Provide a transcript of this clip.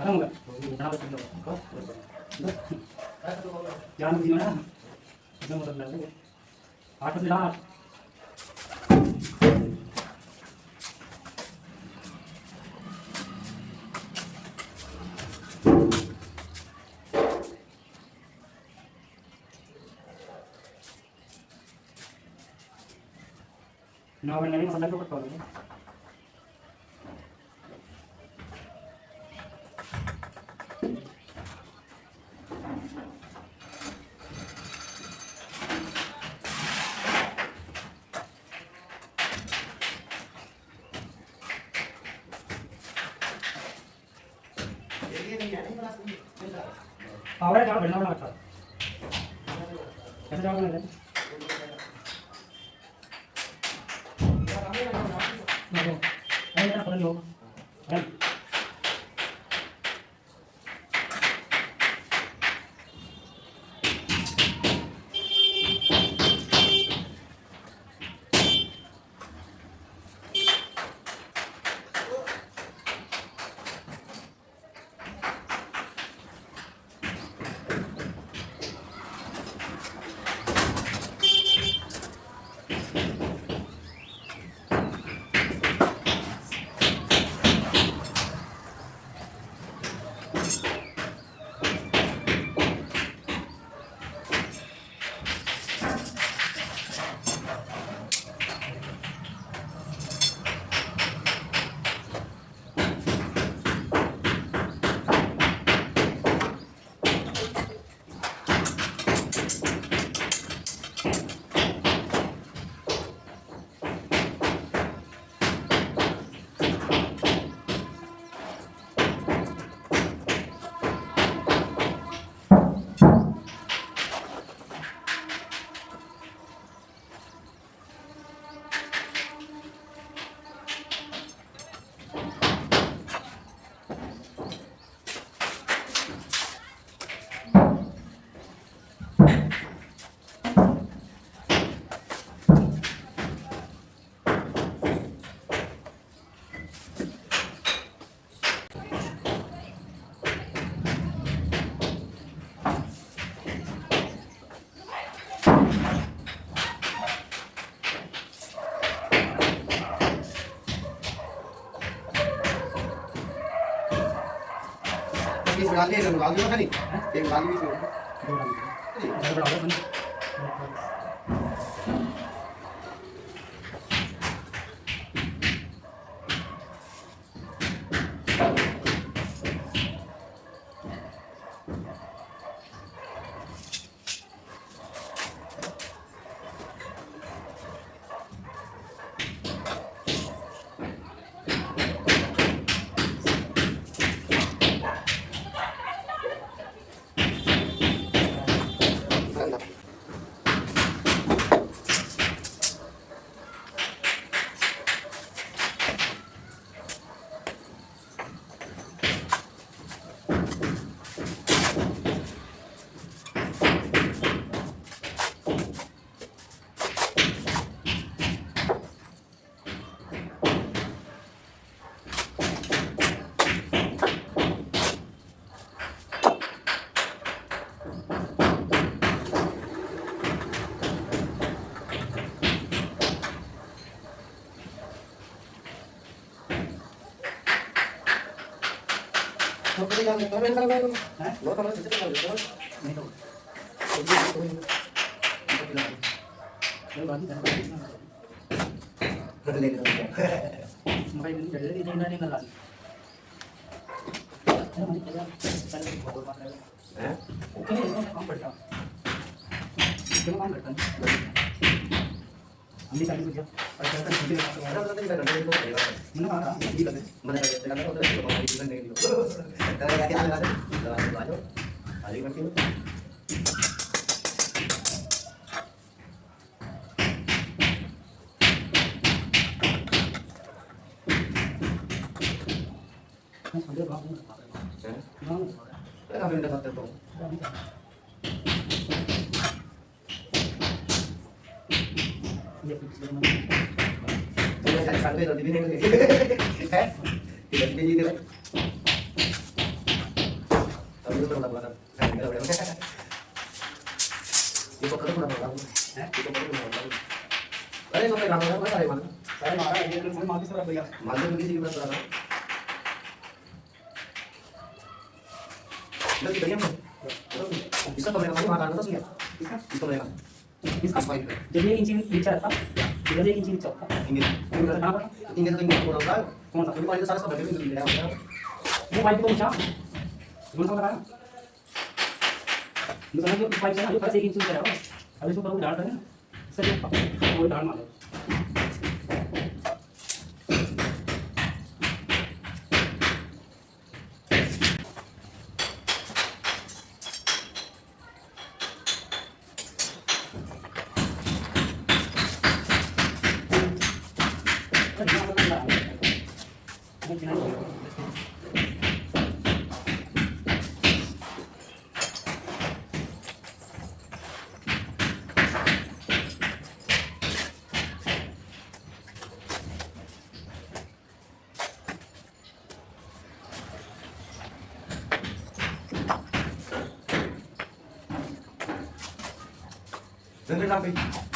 Ada nggak? Jangan gimana? Jangan mau tenang aja. Atas lihat. Nawan lagi makan dulu betul. Awalnya jangan benar benar betul. Kita jangan benar. Ayo kita pergi dulu. Ayo. Sekali dan kali mana nih? Yang kali itu. itu sudah bukan. Itu kan sudah bukan. Itu kan sudah bukan. Ayo sampai kamu apa ya mana? saya marah ini saya mati sudah bayar Mantu begitu juga sudah. Nanti kita diam. Bisa mereka makan makan terus ya? Bisa mereka. इसका जब ये इंची नीचे आता जब ये इंची नीचे आता Ingin. kenapa Ingin tinggi kurang tahu. कौन सा Tapi paling salah sebab itu tidak ada. वो पाइप को ऊंचा कौन सा लगाया दूसरा जो पाइप है ना जो कैसे एक इंची ऊंचा है अब इसको ऊपर डाल रहे हैं सही वो डाल मारो Dengar sampai.